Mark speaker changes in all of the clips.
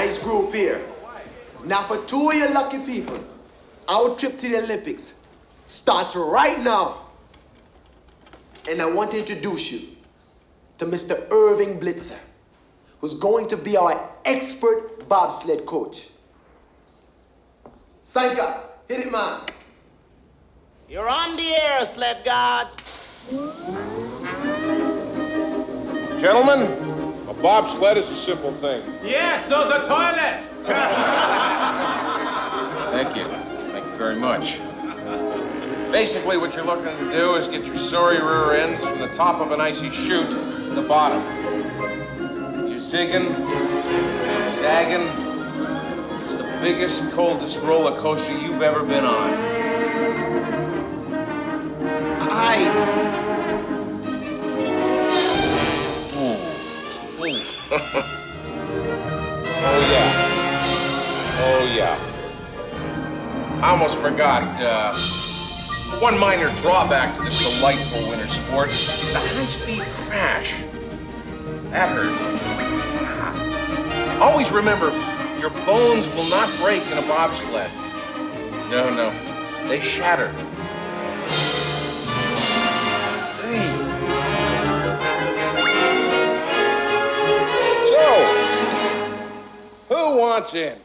Speaker 1: Nice group here. Now for two of you lucky people, our trip to the Olympics starts right now. And I want to introduce you to Mr. Irving Blitzer, who's going to be our expert bobsled coach. Sanka, hit it, man.
Speaker 2: You're on the air, sled god.
Speaker 3: Gentlemen, a bobsled is a simple thing.
Speaker 4: Yeah, so's a toilet.
Speaker 3: Thank you. Thank you very much. Basically, what you're looking to do is get your sorry rear ends from the top of an icy chute to the bottom. You're zigging, zagging. It's the biggest, coldest roller coaster you've ever been on.
Speaker 2: Ice.
Speaker 3: Oh, yeah. Oh, yeah. I almost forgot. One minor drawback to this delightful winter sport is the high-speed crash. That hurt. Always remember, your bones will not break in a bobsled. No. They shatter. Hey. So, who wants in?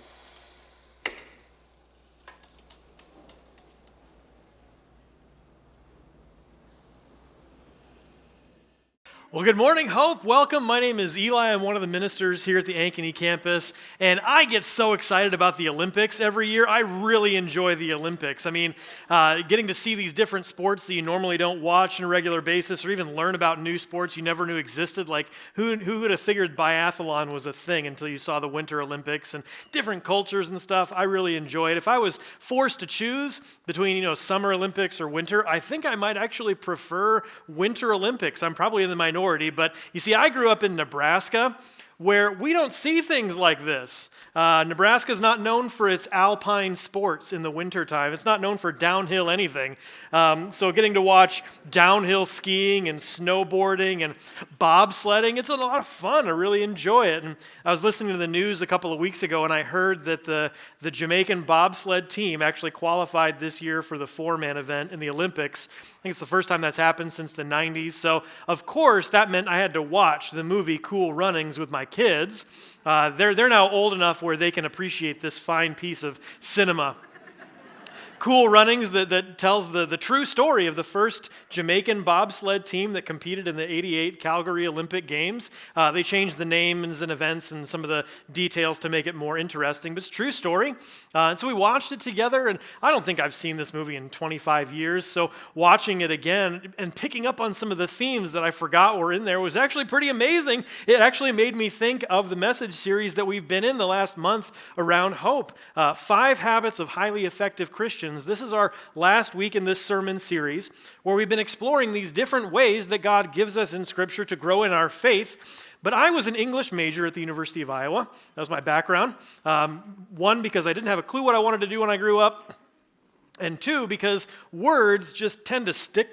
Speaker 5: Well, good morning, Hope. Welcome. My name is Eli. I'm one of the ministers here at the Ankeny campus, and I get so excited about the Olympics every year. I really enjoy the Olympics. I mean, getting to see these different sports that you normally don't watch on a regular basis, or even learn about new sports you never knew existed. Like, who would have figured biathlon was a thing until you saw the Winter Olympics and different cultures and stuff? I really enjoy it. If I was forced to choose between, Summer Olympics or winter, I think I might actually prefer Winter Olympics. I'm probably in the minority. But you see, I grew up in Nebraska, where we don't see things like this. Nebraska is not known for its alpine sports in the wintertime. It's not known for downhill anything. So getting to watch downhill skiing and snowboarding and bobsledding, it's a lot of fun. I really enjoy it. And I was listening to the news a couple of weeks ago, and I heard that the Jamaican bobsled team actually qualified this year for the four-man event in the Olympics. I think it's the first time that's happened since the 90s. So, of course, that meant I had to watch the movie Cool Runnings with my kids. They're now old enough where they can appreciate this fine piece of cinema. Cool Runnings that tells the true story of the first Jamaican bobsled team that competed in the '88 Calgary Olympic Games. They changed the names and events and some of the details to make it more interesting, but it's a true story. And so we watched it together, and I don't think I've seen this movie in 25 years, so watching it again and picking up on some of the themes that I forgot were in there was actually pretty amazing. It actually made me think of the message series that we've been in the last month around hope. 5 Habits of Highly Effective Christians. This is our last week in this sermon series where we've been exploring these different ways that God gives us in Scripture to grow in our faith. But I was an English major at the University of Iowa. That was my background. One, because I didn't have a clue what I wanted to do when I grew up. And 2, because words just tend to stick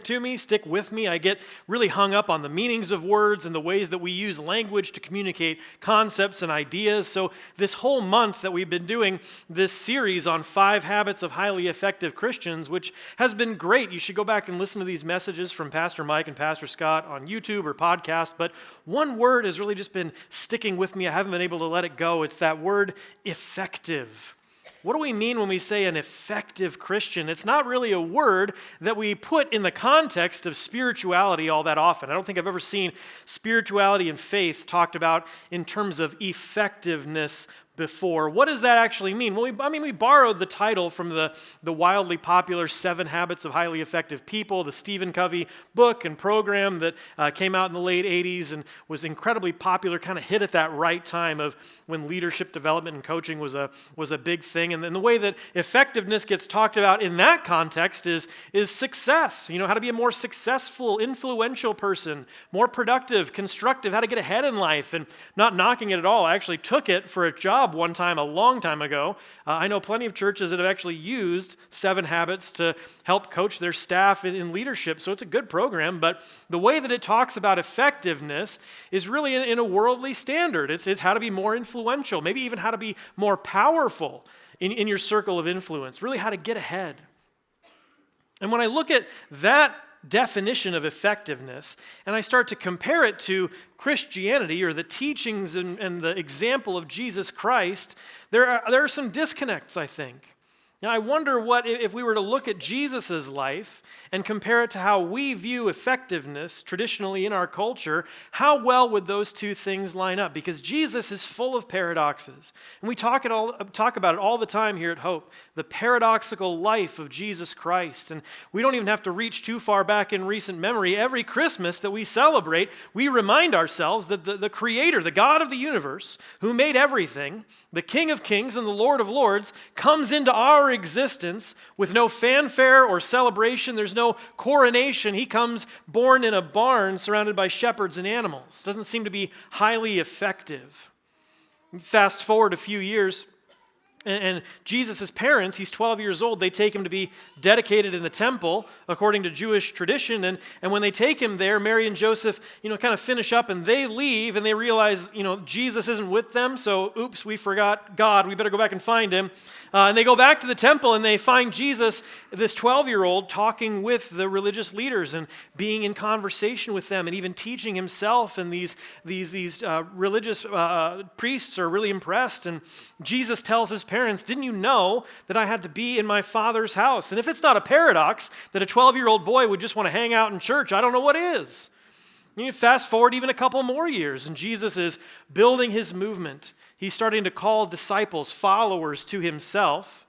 Speaker 5: with me. I get really hung up on the meanings of words and the ways that we use language to communicate concepts and ideas. So this whole month that we've been doing this series on 5 Habits of Highly Effective Christians, which has been great. You should go back and listen to these messages from Pastor Mike and Pastor Scott on YouTube or podcast. But one word has really just been sticking with me. I haven't been able to let it go. It's that word effective. What do we mean when we say an effective Christian? It's not really a word that we put in the context of spirituality all that often. I don't think I've ever seen spirituality and faith talked about in terms of effectiveness before. What does that actually mean? Well, we borrowed the title from the wildly popular 7 Habits of Highly Effective People, the Stephen Covey book and program that came out in the late 80s and was incredibly popular, kind of hit at that right time of when leadership development and coaching was a big thing. And then the way that effectiveness gets talked about in that context is success. How to be a more successful, influential person, more productive, constructive, how to get ahead in life, and not knocking it at all. I actually took it for a job job one time, a long time ago. I know plenty of churches that have actually used 7 Habits to help coach their staff in leadership, so it's a good program, but the way that it talks about effectiveness is really in a worldly standard. It's how to be more influential, maybe even how to be more powerful in your circle of influence, really how to get ahead. And when I look at that definition of effectiveness, and I start to compare it to Christianity or the teachings and the example of Jesus Christ, there are some disconnects, I think. Now, I wonder what if we were to look at Jesus' life and compare it to how we view effectiveness traditionally in our culture, how well would those two things line up? Because Jesus is full of paradoxes. And we talk about it all the time here at Hope, the paradoxical life of Jesus Christ. And we don't even have to reach too far back in recent memory. Every Christmas that we celebrate, we remind ourselves that the Creator, the God of the universe, who made everything, the King of Kings and the Lord of Lords, comes into our existence with no fanfare or celebration. There's no coronation. He comes born in a barn surrounded by shepherds and animals. Doesn't seem to be highly effective. Fast forward a few years, and Jesus' parents, he's 12 years old, they take him to be dedicated in the temple according to Jewish tradition. And when they take him there, Mary and Joseph, kind of finish up and they leave and they realize, Jesus isn't with them. So, oops, we forgot God. We better go back and find him. And they go back to the temple and they find Jesus, this 12-year-old, talking with the religious leaders and being in conversation with them and even teaching himself. And these religious priests are really impressed. And Jesus tells his parents, didn't you know that I had to be in my Father's house? And if it's not a paradox that a 12-year-old boy would just want to hang out in church, I don't know what is. You fast forward even a couple more years, and Jesus is building his movement. He's starting to call disciples, followers to himself.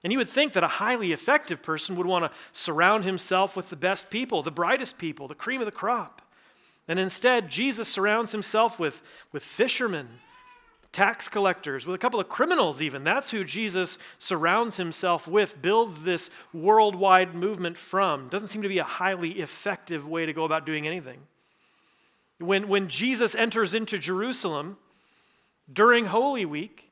Speaker 5: And you would think that a highly effective person would want to surround himself with the best people, the brightest people, the cream of the crop. And instead, Jesus surrounds himself with fishermen, tax collectors, with a couple of criminals even. That's who Jesus surrounds himself with, builds this worldwide movement from. Doesn't seem to be a highly effective way to go about doing anything. When Jesus enters into Jerusalem during Holy Week,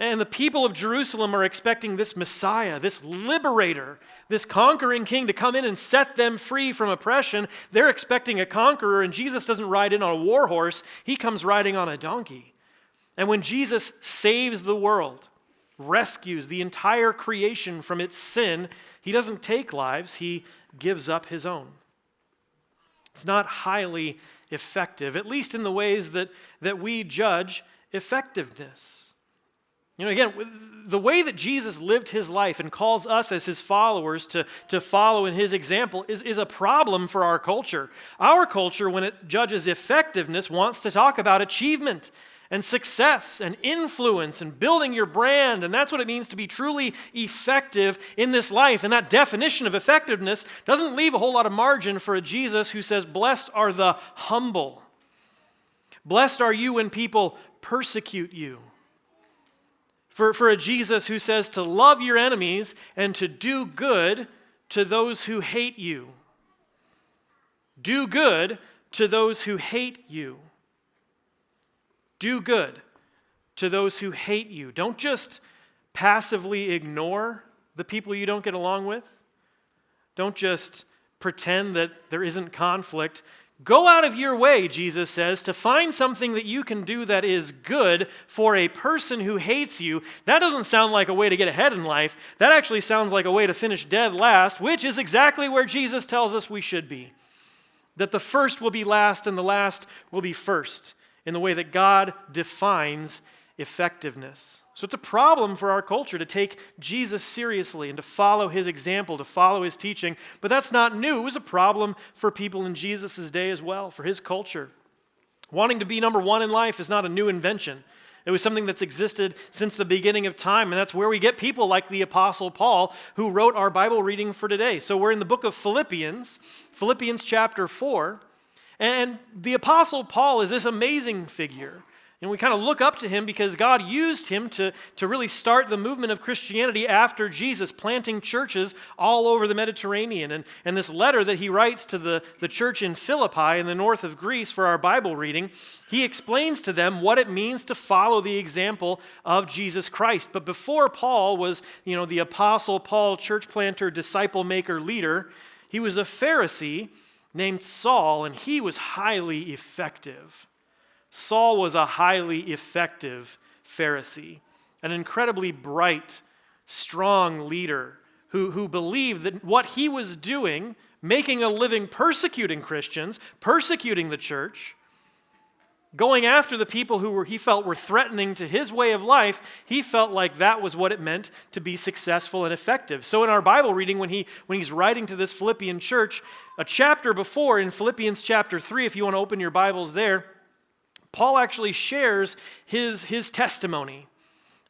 Speaker 5: and the people of Jerusalem are expecting this Messiah, this liberator, this conquering king to come in and set them free from oppression, they're expecting a conqueror, and Jesus doesn't ride in on a war horse, he comes riding on a donkey. And when Jesus saves the world, rescues the entire creation from its sin, he doesn't take lives, he gives up his own. It's not highly effective, at least in the ways that we judge effectiveness. Again, the way that Jesus lived his life and calls us as his followers to follow in his example is a problem for our culture. Our culture, when it judges effectiveness, wants to talk about achievement and success and influence and building your brand, and that's what it means to be truly effective in this life. And that definition of effectiveness doesn't leave a whole lot of margin for a Jesus who says, blessed are the humble. Blessed are you when people persecute you. For a Jesus who says to love your enemies and to do good to those who hate you. Do good to those who hate you. Do good to those who hate you. Don't just passively ignore the people you don't get along with. Don't just pretend that there isn't conflict. Go out of your way, Jesus says, to find something that you can do that is good for a person who hates you. That doesn't sound like a way to get ahead in life. That actually sounds like a way to finish dead last, which is exactly where Jesus tells us we should be. That the first will be last and the last will be first, in the way that God defines effectiveness. So it's a problem for our culture to take Jesus seriously and to follow his example, to follow his teaching. But that's not new. It was a problem for people in Jesus' day as well, for his culture. Wanting to be number one in life is not a new invention. It was something that's existed since the beginning of time, and that's where we get people like the Apostle Paul, who wrote our Bible reading for today. So we're in the book of Philippians chapter 4, and the Apostle Paul is this amazing figure. And we kind of look up to him because God used him to really start the movement of Christianity after Jesus, planting churches all over the Mediterranean. And this letter that he writes to the church in Philippi in the north of Greece for our Bible reading, he explains to them what it means to follow the example of Jesus Christ. But before Paul was, the apostle Paul, church planter, disciple maker, leader, he was a Pharisee named Saul, and he was highly effective. Saul was a highly effective Pharisee, an incredibly bright, strong leader who believed that what he was doing, making a living persecuting Christians, persecuting the church, going after the people who he felt were threatening to his way of life, he felt like that was what it meant to be successful and effective. So in our Bible reading, when he's writing to this Philippian church, a chapter before, in Philippians chapter 3, if you want to open your Bibles there, Paul actually shares his testimony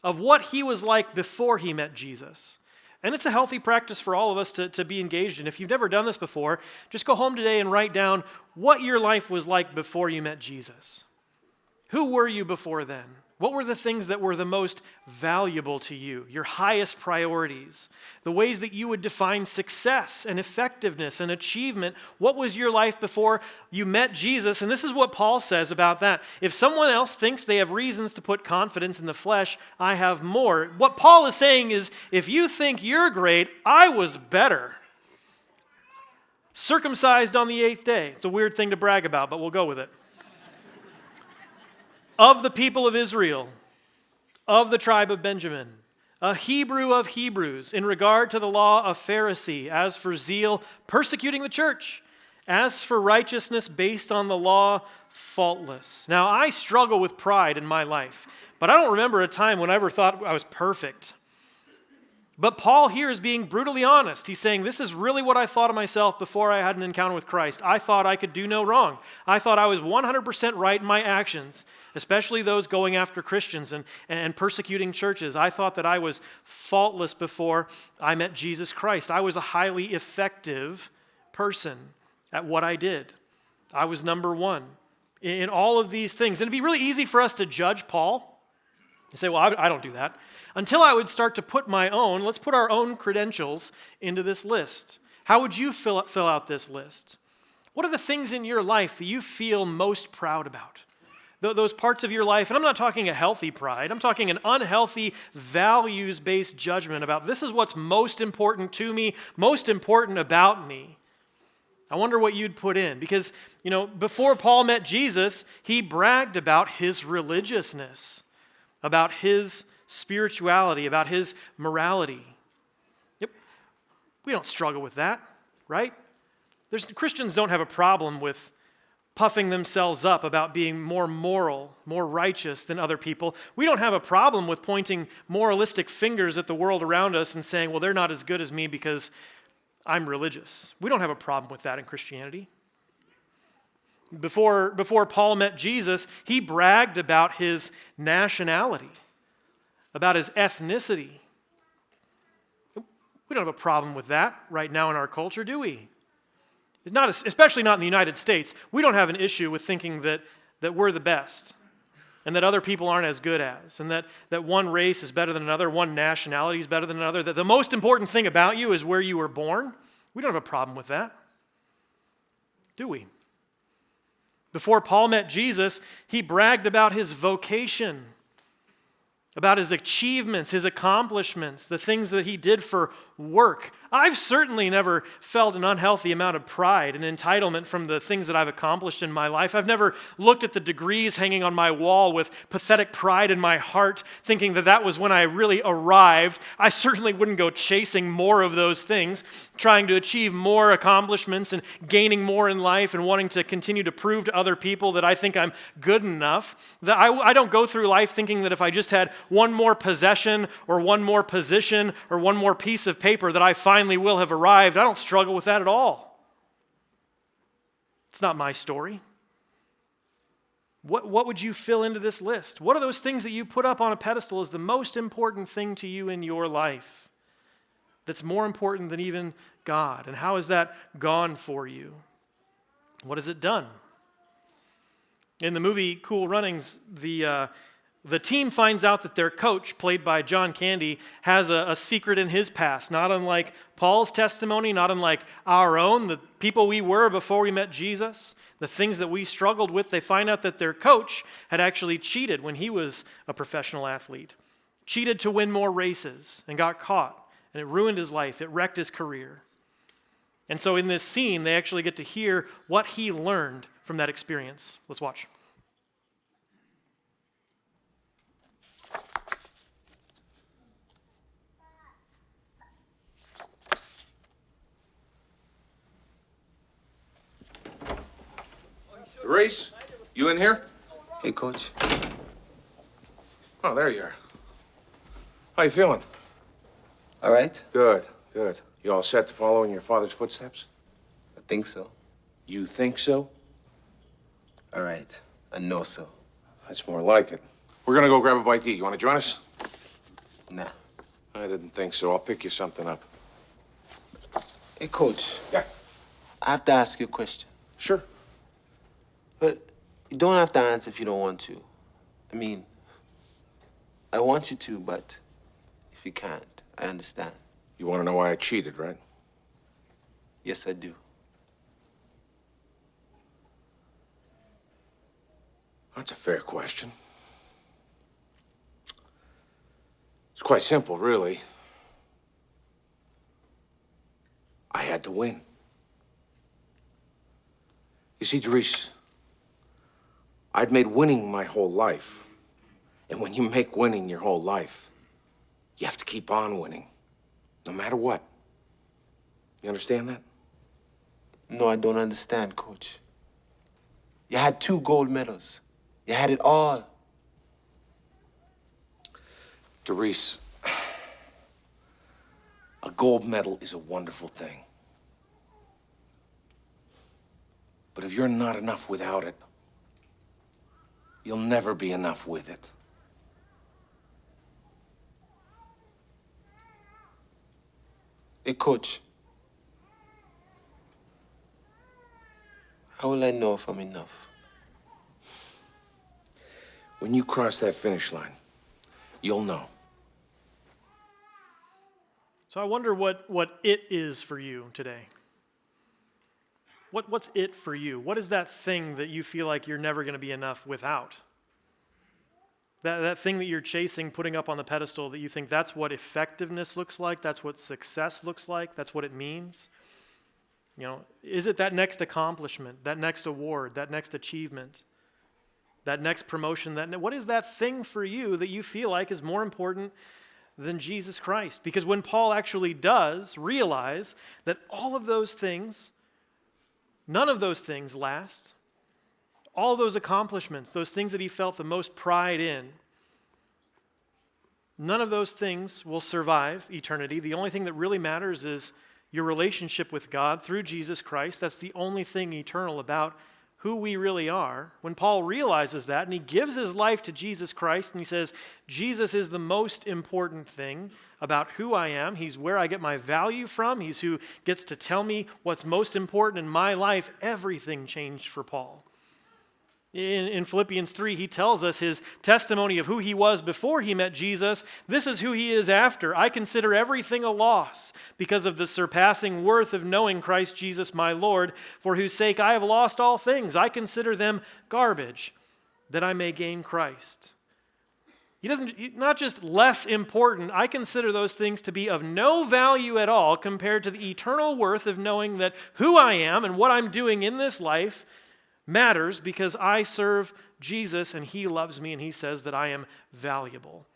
Speaker 5: of what he was like before he met Jesus. And it's a healthy practice for all of us to be engaged in. If you've never done this before, just go home today and write down what your life was like before you met Jesus. Who were you before then? What were the things that were the most valuable to you, your highest priorities, the ways that you would define success and effectiveness and achievement? What was your life before you met Jesus? And this is what Paul says about that. If someone else thinks they have reasons to put confidence in the flesh, I have more. What Paul is saying is, if you think you're great, I was better. Circumcised on the 8th day. It's a weird thing to brag about, but we'll go with it. Of the people of Israel, of the tribe of Benjamin, a Hebrew of Hebrews, in regard to the law, a Pharisee, as for zeal, persecuting the church, as for righteousness based on the law, faultless. Now, I struggle with pride in my life, but I don't remember a time when I ever thought I was perfect. But Paul here is being brutally honest. He's saying, this is really what I thought of myself before I had an encounter with Christ. I thought I could do no wrong. I thought I was 100% right in my actions, especially those going after Christians and persecuting churches. I thought that I was faultless before I met Jesus Christ. I was a highly effective person at what I did. I was number one in all of these things. And it'd be really easy for us to judge Paul and say, well, I don't do that. Until I would start to put let's put our own credentials into this list. How would you fill out this list? What are the things in your life that you feel most proud about? Those parts of your life, and I'm not talking a healthy pride, I'm talking an unhealthy, values-based judgment about this is what's most important to me, most important about me. I wonder what you'd put in, because, before Paul met Jesus, he bragged about his religiousness, about his spirituality, about his morality. Yep. We don't struggle with that, right? Christians don't have a problem with puffing themselves up about being more moral, more righteous than other people. We don't have a problem with pointing moralistic fingers at the world around us and saying, well, they're not as good as me because I'm religious. We don't have a problem with that in Christianity. Before Paul met Jesus, he bragged about his nationality, about his ethnicity. We don't have a problem with that right now in our culture, do we? It's not, especially not in the United States. We don't have an issue with thinking that we're the best and that other people aren't as good as, and that one race is better than another, one nationality is better than another, that the most important thing about you is where you were born. We don't have a problem with that, do we? Before Paul met Jesus, he bragged about his vocation, about his achievements, his accomplishments, the things that he did for work. I've certainly never felt an unhealthy amount of pride and entitlement from the things that I've accomplished in my life. I've never looked at the degrees hanging on my wall with pathetic pride in my heart, thinking that was when I really arrived. I certainly wouldn't go chasing more of those things, trying to achieve more accomplishments and gaining more in life and wanting to continue to prove to other people that I think I'm good enough. That I don't go through life thinking that if I just had one more possession or one more position or one more piece of paper that I finally will have arrived. I don't struggle with that at all. It's not my story. What would you fill into this list? What are those things that you put up on a pedestal as the most important thing to you in your life that's more important than even God? And how has that gone for you? What has it done? In the movie Cool Runnings, the team finds out that their coach, played by John Candy, has a secret in his past, not unlike Paul's testimony, not unlike our own, the people we were before we met Jesus, the things that we struggled with. They find out that their coach had actually cheated when he was a professional athlete, cheated to win more races and got caught, and it ruined his life. It wrecked his career. And so in this scene, they actually get to hear what he learned from that experience. Let's watch.
Speaker 3: Derice, you in here?
Speaker 1: Hey, Coach.
Speaker 3: Oh, there you are. How you feeling?
Speaker 1: All right?
Speaker 3: Good, good. You all set to follow in your father's footsteps?
Speaker 1: I think so.
Speaker 3: You think so?
Speaker 1: All right. I know so.
Speaker 3: That's more like it. We're gonna go grab a bite to eat. You wanna join us?
Speaker 1: Nah.
Speaker 3: I didn't think so. I'll pick you something up.
Speaker 1: Hey, Coach.
Speaker 3: Yeah.
Speaker 1: I have to ask you a question.
Speaker 3: Sure.
Speaker 1: But you don't have to answer if you don't want to. I mean, I want you to, but if you can't, I understand.
Speaker 3: You wanna know why I cheated, right?
Speaker 1: Yes, I do.
Speaker 3: That's a fair question. It's quite simple, really. I had to win. You see, Derice, I'd made winning my whole life. And when you make winning your whole life, you have to keep on winning, no matter what. You understand that?
Speaker 1: No, I don't understand, Coach. You had 2 gold medals. You had it all.
Speaker 3: Derice, a gold medal is a wonderful thing. But if you're not enough without it, you'll never be enough with it.
Speaker 1: Hey, Coach. How will I know if I'm enough?
Speaker 3: When you cross that finish line, you'll know.
Speaker 5: So I wonder what it is for you today. What's it for you? What is that thing that you feel like you're never going to be enough without? That thing that you're chasing, putting up on the pedestal, that you think that's what effectiveness looks like, that's what success looks like, that's what it means? You know, is it that next accomplishment, that next award, that next achievement, that next promotion? What is that thing for you that you feel like is more important than Jesus Christ? Because when Paul actually does realize that all of those things, none of those things last, all those accomplishments, those things that he felt the most pride in, none of those things will survive eternity. The only thing that really matters is your relationship with God through Jesus Christ. That's the only thing eternal about who we really are. When Paul realizes that and he gives his life to Jesus Christ and he says, Jesus is the most important thing about who I am. He's where I get my value from. He's who gets to tell me what's most important in my life. Everything changed for Paul. In Philippians 3, he tells us his testimony of who he was before he met Jesus. This is who he is after. I consider everything a loss because of the surpassing worth of knowing Christ Jesus my Lord, for whose sake I have lost all things. I consider them garbage, that I may gain Christ. Not just less important, I consider those things to be of no value at all compared to the eternal worth of knowing that who I am and what I'm doing in this life matters because I serve Jesus and he loves me and he says that I am valuable.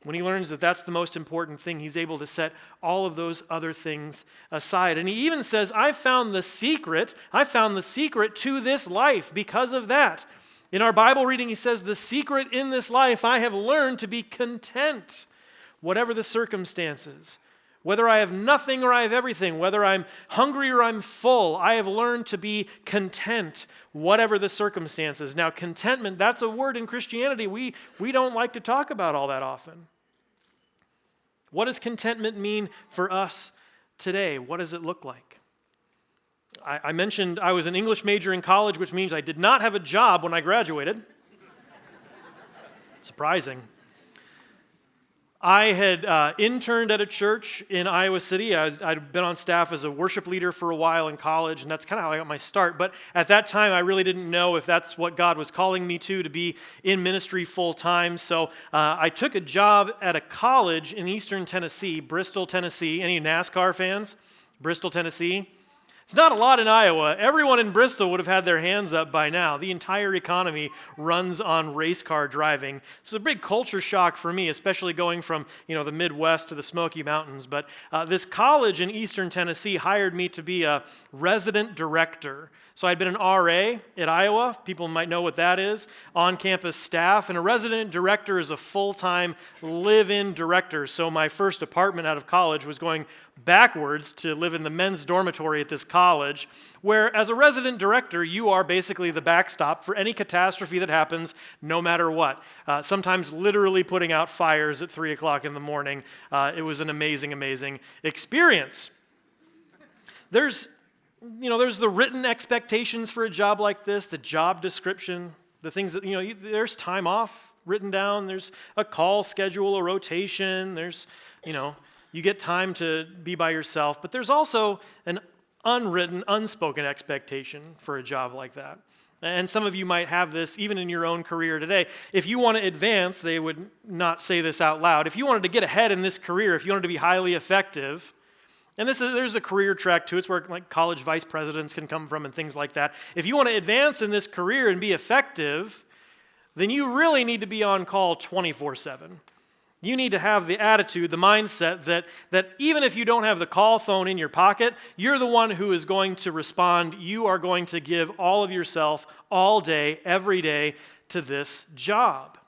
Speaker 5: When he learns that that's the most important thing, he's able to set all of those other things aside. And he even says, I found the secret to this life because of that. In our Bible reading, he says, the secret in this life, I have learned to be content, whatever the circumstances. Whether I have nothing or I have everything, whether I'm hungry or I'm full, I have learned to be content, whatever the circumstances. Now, contentment, that's a word in Christianity we don't like to talk about all that often. What does contentment mean for us today? What does it look like? I mentioned I was an English major in college, which means I did not have a job when I graduated. Surprising. I had interned at a church in Iowa City. I'd been on staff as a worship leader for a while in college, and that's kind of how I got my start. But at that time, I really didn't know if that's what God was calling me to be in ministry full time. So I took a job at a college in eastern Tennessee, Bristol, Tennessee. Any NASCAR fans? Bristol, Tennessee? It's not a lot in Iowa. Everyone in Bristol would have had their hands up by now. The entire economy runs on race car driving. It's a big culture shock for me, especially going from the Midwest to the Smoky Mountains. But this college in eastern Tennessee hired me to be a resident director. So I'd been an RA at Iowa. People might know what that is. On-campus staff. And a resident director is a full-time live-in director. So my first apartment out of college was going backwards to live in the men's dormitory at this college, where as a resident director, you are basically the backstop for any catastrophe that happens, no matter what. Sometimes literally putting out fires at 3 o'clock in the morning. It was an amazing, amazing experience. There's the written expectations for a job like this, the job description, the things that, there's time off written down, there's a call schedule, a rotation, there's, you get time to be by yourself, but there's also an unwritten, unspoken expectation for a job like that. And some of you might have this even in your own career today. If you want to advance, they would not say this out loud. If you wanted to get ahead in this career, if you wanted to be highly effective, and there's a career track to it. It's where like college vice presidents can come from and things like that. If you want to advance in this career and be effective, then you really need to be on call 24/7. You need to have the attitude, the mindset that even if you don't have the call phone in your pocket, you're the one who is going to respond. You are going to give all of yourself all day, every day to this job.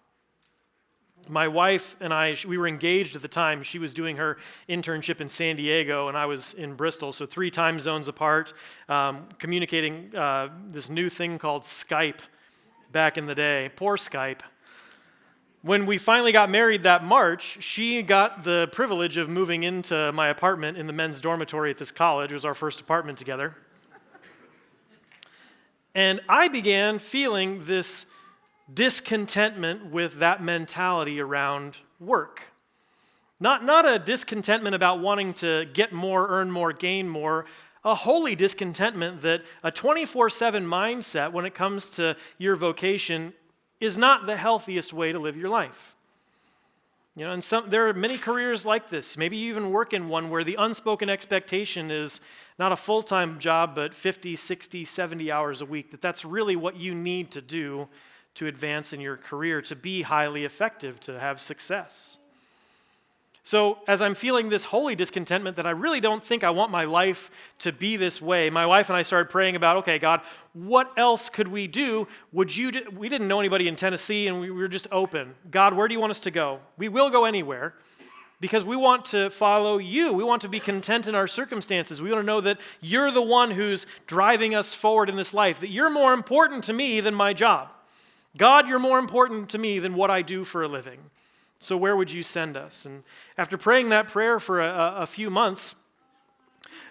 Speaker 5: My wife and I, we were engaged at the time. She was doing her internship in San Diego, and I was in Bristol, so 3 time zones apart, communicating this new thing called Skype back in the day. Poor Skype. When we finally got married that March, she got the privilege of moving into my apartment in the men's dormitory at this college. It was our first apartment together. And I began feeling this discontentment with that mentality around work. Not a discontentment about wanting to get more, earn more, gain more, a holy discontentment that a 24/7 mindset when it comes to your vocation is not the healthiest way to live your life. And there are many careers like this. Maybe you even work in one where the unspoken expectation is not a full-time job, but 50, 60, 70 hours a week, that's really what you need to do to advance in your career, to be highly effective, to have success. So as I'm feeling this holy discontentment that I really don't think I want my life to be this way, my wife and I started praying about, okay, God, what else could we do? We didn't know anybody in Tennessee, and we were just open. God, where do you want us to go? We will go anywhere because we want to follow you. We want to be content in our circumstances. We want to know that you're the one who's driving us forward in this life, that you're more important to me than my job. God, you're more important to me than what I do for a living. So where would you send us? And after praying that prayer for a few months,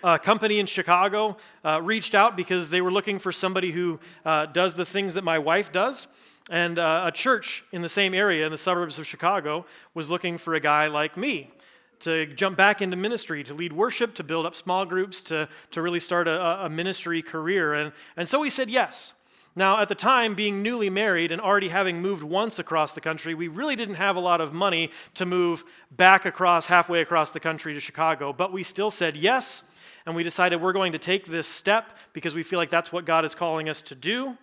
Speaker 5: a company in Chicago reached out because they were looking for somebody who does the things that my wife does. And a church in the same area in the suburbs of Chicago was looking for a guy like me to jump back into ministry, to lead worship, to build up small groups, to really start a ministry career. And so we said yes. Now, at the time, being newly married and already having moved once across the country, we really didn't have a lot of money to move back halfway across the country to Chicago. But we still said yes, and we decided we're going to take this step because we feel like that's what God is calling us to do.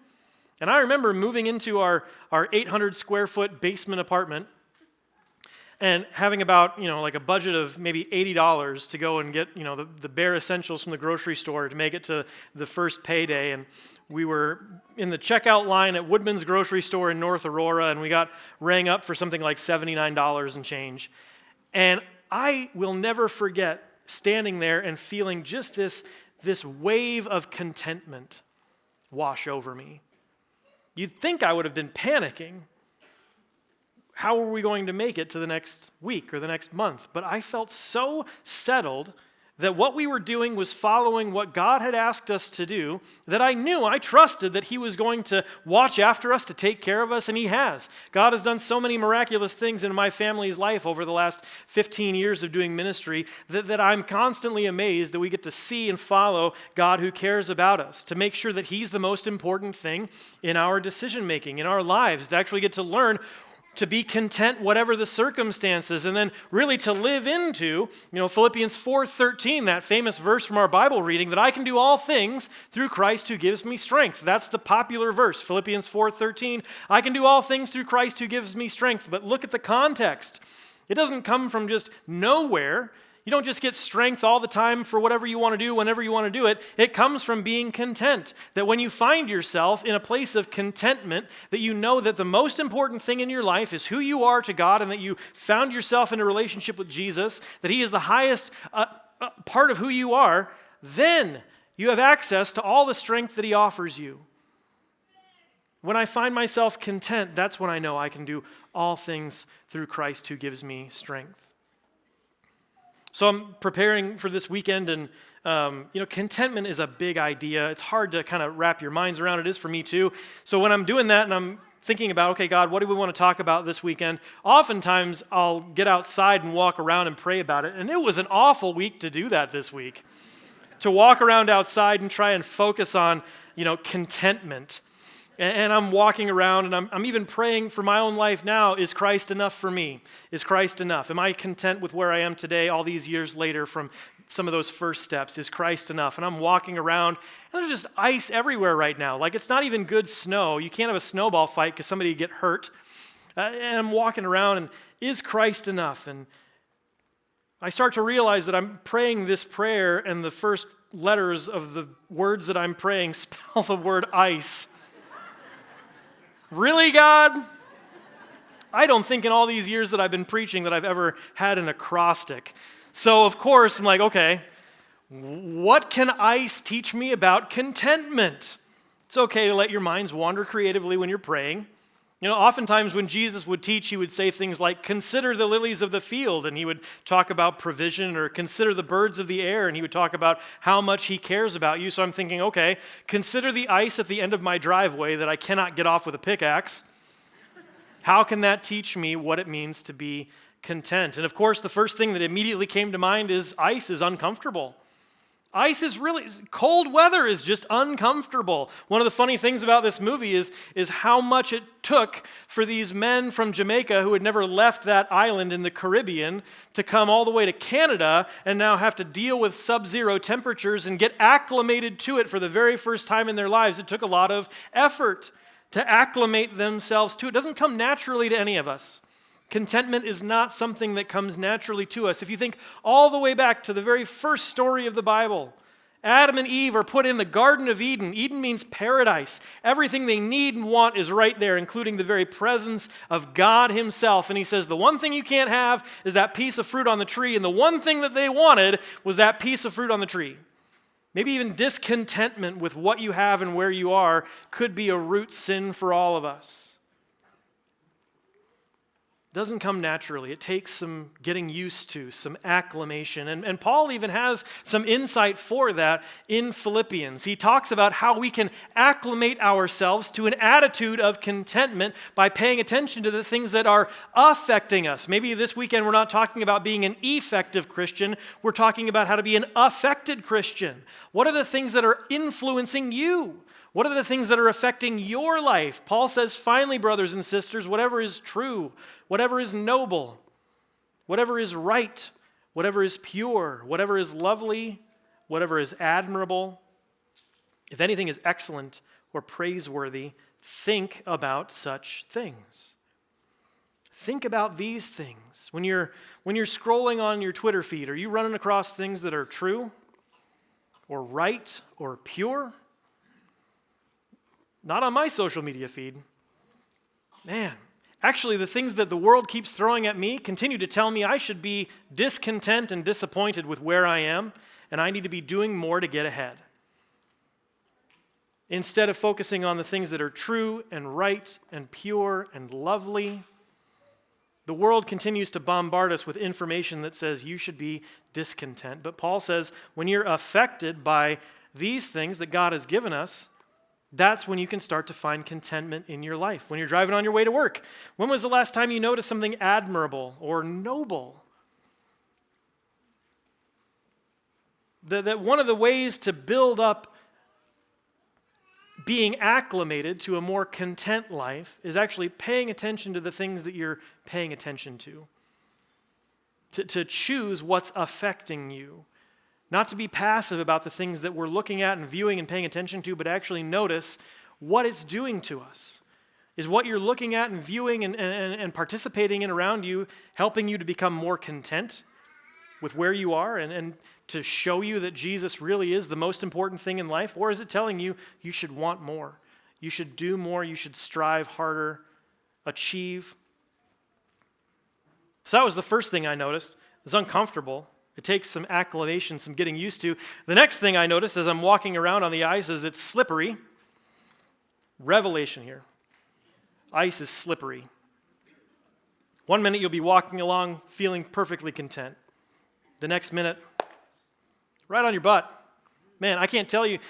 Speaker 5: And I remember moving into our 800 square foot basement apartment and having about, like a budget of maybe $80 to go and get, the bare essentials from the grocery store to make it to the first payday. And we were in the checkout line at Woodman's grocery store in North Aurora, and we rang up for something like $79 and change. And I will never forget standing there and feeling just this wave of contentment wash over me. You'd think I would have been panicking. How are we going to make it to the next week or the next month? But I felt so settled that what we were doing was following what God had asked us to do, that I trusted that he was going to watch after us, to take care of us, and he has. God has done so many miraculous things in my family's life over the last 15 years of doing ministry that I'm constantly amazed that we get to see and follow God who cares about us, to make sure that he's the most important thing in our decision making, in our lives, to actually get to learn to be content whatever the circumstances, and then really to live into, Philippians 4:13, that famous verse from our Bible reading, that I can do all things through Christ who gives me strength. That's the popular verse, Philippians 4:13. I can do all things through Christ who gives me strength. But look at the context. It doesn't come from just nowhere. You don't just get strength all the time for whatever you want to do, whenever you want to do it. It comes from being content. That when you find yourself in a place of contentment, that you know that the most important thing in your life is who you are to God, and that you found yourself in a relationship with Jesus, that he is the highest part of who you are, then you have access to all the strength that he offers you. When I find myself content, that's when I know I can do all things through Christ who gives me strength. So I'm preparing for this weekend, and contentment is a big idea. It's hard to kind of wrap your minds around. It is for me too. So when I'm doing that and I'm thinking about, okay, God, what do we want to talk about this weekend? Oftentimes I'll get outside and walk around and pray about it. And it was an awful week to do that this week. To walk around outside and try and focus on, contentment. And I'm walking around, and I'm even praying for my own life now. Is Christ enough for me? Is Christ enough? Am I content with where I am today, all these years later from some of those first steps? Is Christ enough? And I'm walking around, and there's just ice everywhere right now. Like, it's not even good snow. You can't have a snowball fight because somebody get hurt. And I'm walking around, and is Christ enough? And I start to realize that I'm praying this prayer, and the first letters of the words that I'm praying spell the word ice. Really, God? I don't think in all these years that I've been preaching that I've ever had an acrostic. So, of course, I'm like, okay, what can ice teach me about contentment? It's okay to let your minds wander creatively when you're praying. Oftentimes when Jesus would teach, he would say things like, consider the lilies of the field, and he would talk about provision, or consider the birds of the air, and he would talk about how much he cares about you. So I'm thinking, okay, consider the ice at the end of my driveway that I cannot get off with a pickaxe. How can that teach me what it means to be content? And of course, the first thing that immediately came to mind is ice is uncomfortable. Cold weather is just uncomfortable. One of the funny things about this movie is how much it took for these men from Jamaica who had never left that island in the Caribbean to come all the way to Canada and now have to deal with sub-zero temperatures and get acclimated to it for the very first time in their lives. It took a lot of effort to acclimate themselves to it. It doesn't come naturally to any of us. Contentment is not something that comes naturally to us. If you think all the way back to the very first story of the Bible, Adam and Eve are put in the Garden of Eden. Eden means paradise. Everything they need and want is right there, including the very presence of God himself. And he says, the one thing you can't have is that piece of fruit on the tree. And the one thing that they wanted was that piece of fruit on the tree. Maybe even discontentment with what you have and where you are could be a root sin for all of us. Doesn't come naturally. It takes some getting used to, some acclimation. And Paul even has some insight for that in Philippians. He talks about how we can acclimate ourselves to an attitude of contentment by paying attention to the things that are affecting us. Maybe this weekend we're not talking about being an effective Christian. We're talking about how to be an affected Christian. What are the things that are influencing you? What are the things that are affecting your life? Paul says, finally, brothers and sisters, whatever is true, whatever is noble, whatever is right, whatever is pure, whatever is lovely, whatever is admirable, if anything is excellent or praiseworthy, think about such things. Think about these things. When you're scrolling on your Twitter feed, are you running across things that are true or right or pure? Not on my social media feed. Man, actually the things that the world keeps throwing at me continue to tell me I should be discontent and disappointed with where I am, and I need to be doing more to get ahead. Instead of focusing on the things that are true and right and pure and lovely, The world continues to bombard us with information that says you should be discontent. But Paul says when you're affected by these things that God has given us, that's when you can start to find contentment in your life. When you're driving on your way to work, when was the last time you noticed something admirable or noble? That one of the ways to build up being acclimated to a more content life is actually paying attention to the things that you're paying attention to. To choose what's affecting you. Not to be passive about the things that we're looking at and viewing and paying attention to, but actually notice what it's doing to us. Is what you're looking at and viewing and participating in around you helping you to become more content with where you are and to show you that Jesus really is the most important thing in life? Or is it telling you you should want more? You should do more, you should strive harder, achieve? So that was the first thing I noticed. It's uncomfortable. It takes some acclimation, some getting used to. The next thing I noticed as I'm walking around on the ice is it's slippery. Revelation here. Ice is slippery. One minute you'll be walking along feeling perfectly content. The next minute, right on your butt. Man, I can't tell you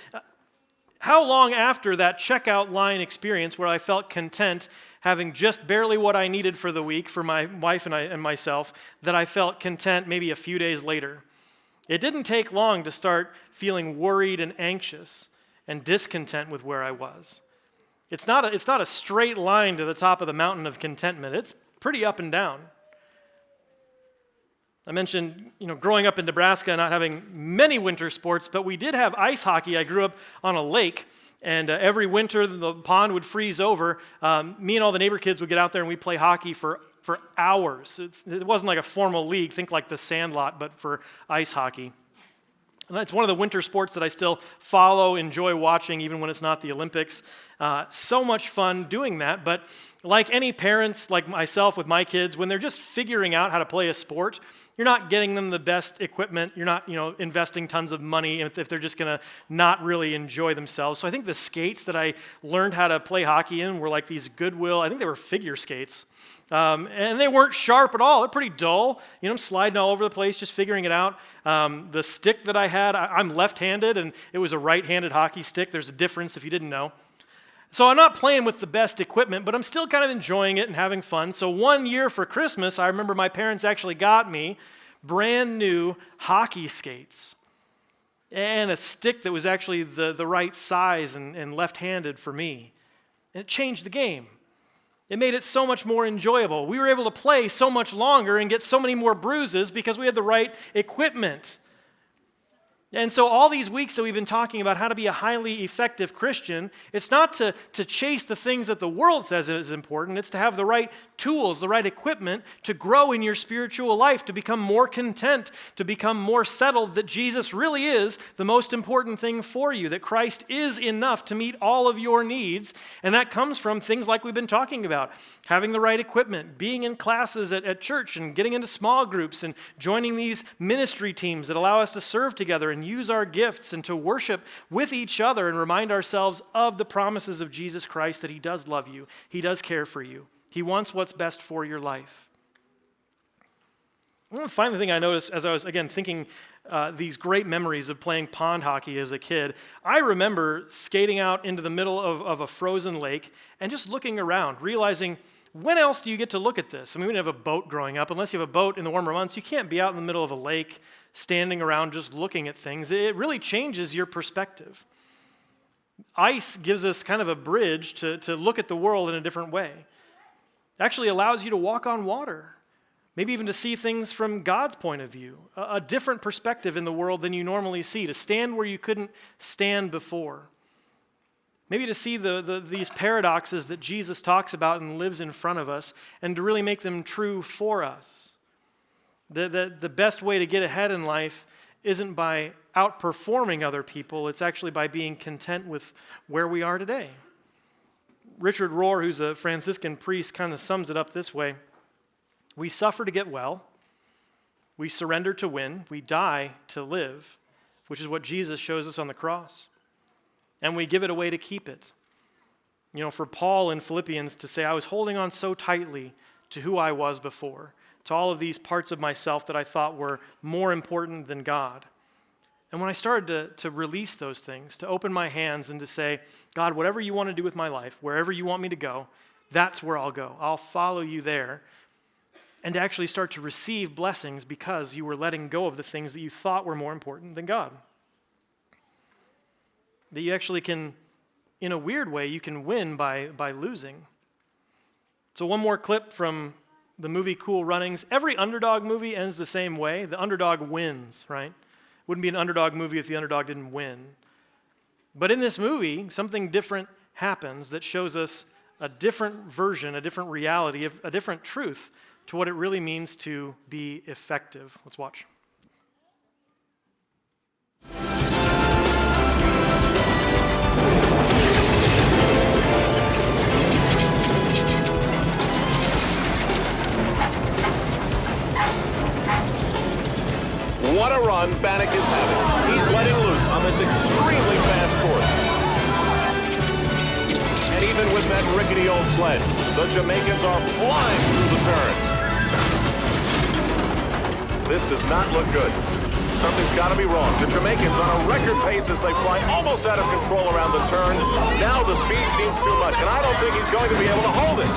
Speaker 5: how long after that checkout line experience where I felt content, having just barely what I needed for the week for my wife and myself, that I felt content maybe a few days later. It didn't take long to start feeling worried and anxious and discontent with where I was. It's not a straight line to the top of the mountain of contentment. It's pretty up and down. I mentioned, growing up in Nebraska, not having many winter sports, but we did have ice hockey. I grew up on a lake, and every winter the pond would freeze over. Me and all the neighbor kids would get out there and we'd play hockey for hours. It wasn't like a formal league, think like the Sandlot, but for ice hockey. And it's one of the winter sports that I still follow, enjoy watching, even when it's not the Olympics. So much fun doing that, but like any parents, like myself with my kids, when they're just figuring out how to play a sport, you're not getting them the best equipment. You're not, investing tons of money if they're just going to not really enjoy themselves. So I think the skates that I learned how to play hockey in were like these Goodwill, I think they were figure skates. And they weren't sharp at all. They're pretty dull. I'm sliding all over the place, just figuring it out. The stick that I had, I'm left-handed, and it was a right-handed hockey stick. There's a difference if you didn't know. So I'm not playing with the best equipment, but I'm still kind of enjoying it and having fun. So one year for Christmas, I remember my parents actually got me brand new hockey skates and a stick that was actually the right size and left-handed for me. And it changed the game. It made it so much more enjoyable. We were able to play so much longer and get so many more bruises because we had the right equipment. And so all these weeks that we've been talking about how to be a highly effective Christian, it's not to chase the things that the world says is important. It's to have the right tools, the right equipment to grow in your spiritual life, to become more content, to become more settled that Jesus really is the most important thing for you, that Christ is enough to meet all of your needs. And that comes from things like we've been talking about, having the right equipment, being in classes at church and getting into small groups and joining these ministry teams that allow us to serve together and use our gifts and to worship with each other and remind ourselves of the promises of Jesus Christ that He does love you. He does care for you. He wants what's best for your life. And the final thing I noticed as I was, again, thinking these great memories of playing pond hockey as a kid, I remember skating out into the middle of a frozen lake and just looking around, realizing, when else do you get to look at this? I mean, we didn't have a boat growing up. Unless you have a boat in the warmer months, you can't be out in the middle of a lake standing around just looking at things. It really changes your perspective. Ice gives us kind of a bridge to look at the world in a different way. It actually allows you to walk on water, maybe even to see things from God's point of view, a different perspective in the world than you normally see, to stand where you couldn't stand before. Maybe to see these paradoxes that Jesus talks about and lives in front of us, and to really make them true for us. The best way to get ahead in life isn't by outperforming other people, it's actually by being content with where we are today. Richard Rohr, who's a Franciscan priest, kind of sums it up this way. We suffer to get well, we surrender to win, we die to live, which is what Jesus shows us on the cross. And we give it away to keep it. For Paul in Philippians to say, I was holding on so tightly to who I was before, to all of these parts of myself that I thought were more important than God. And when I started to release those things, to open my hands and to say, God, whatever you want to do with my life, wherever you want me to go, that's where I'll go. I'll follow you there. And to actually start to receive blessings because you were letting go of the things that you thought were more important than God. That you actually can, in a weird way, you can win by losing. So one more clip from the movie Cool Runnings. Every underdog movie ends the same way. The underdog wins, right? Wouldn't be an underdog movie if the underdog didn't win. But in this movie, something different happens that shows us a different version, a different reality, a different truth to what it really means to be effective. Let's watch.
Speaker 4: What a run Bannock is having. He's letting loose on this extremely fast course. And even with that rickety old sled, the Jamaicans are flying through the turns. This does not look good. Something's got to be wrong. The Jamaicans on a record pace as they fly almost out of control around the turn. Now the speed seems too much, and I don't think he's going to be able to hold it.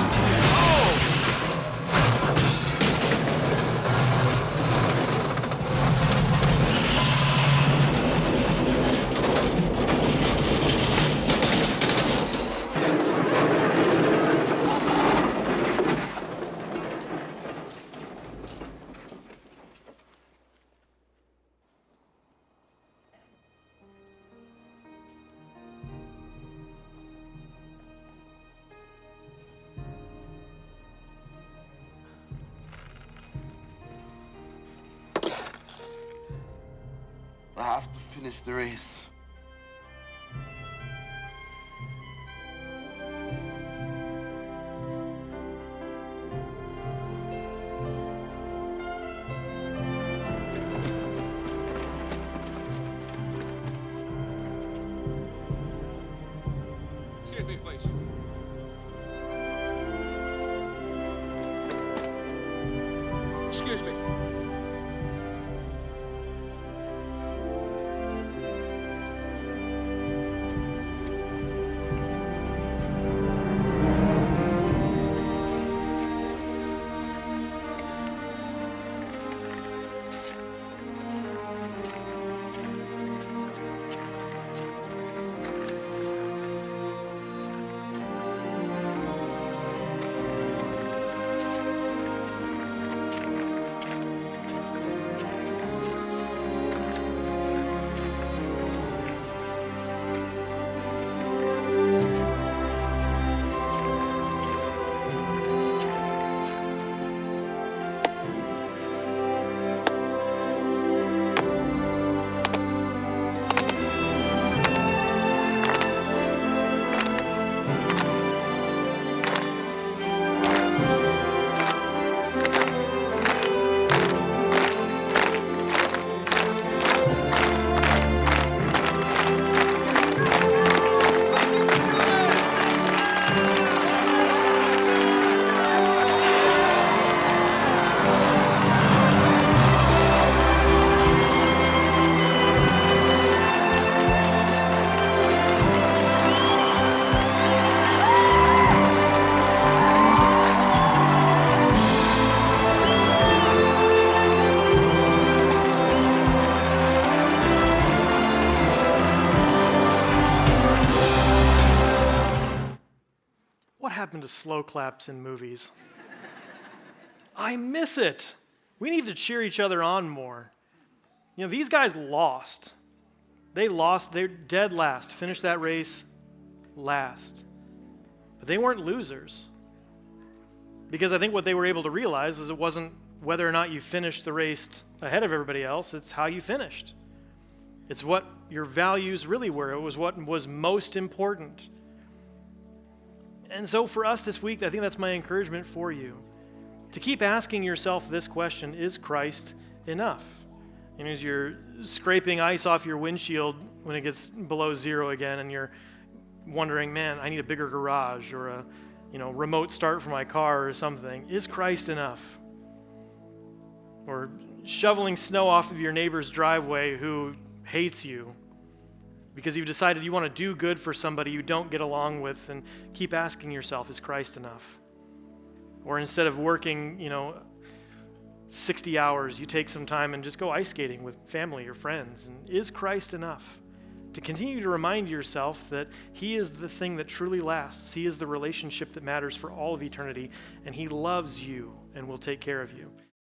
Speaker 6: I have to finish the race.
Speaker 3: Excuse me, please. Excuse me.
Speaker 5: happened to slow claps in movies? I miss it. We need to cheer each other on more. You know, these guys lost. They lost. They're dead last. Finished that race last. But they weren't losers. Because I think what they were able to realize is it wasn't whether or not you finished the race ahead of everybody else, it's how you finished. It's what your values really were. It was what was most important. And so for us this week, I think that's my encouragement for you. To keep asking yourself this question, is Christ enough? And as you're scraping ice off your windshield when it gets below zero again and you're wondering, man, I need a bigger garage or remote start for my car or something. Is Christ enough? Or shoveling snow off of your neighbor's driveway who hates you because you've decided you want to do good for somebody you don't get along with, and keep asking yourself, is Christ enough? Or instead of working, 60 hours, you take some time and just go ice skating with family or friends. And is Christ enough? To continue to remind yourself that he is the thing that truly lasts. He is the relationship that matters for all of eternity, and he loves you and will take care of you.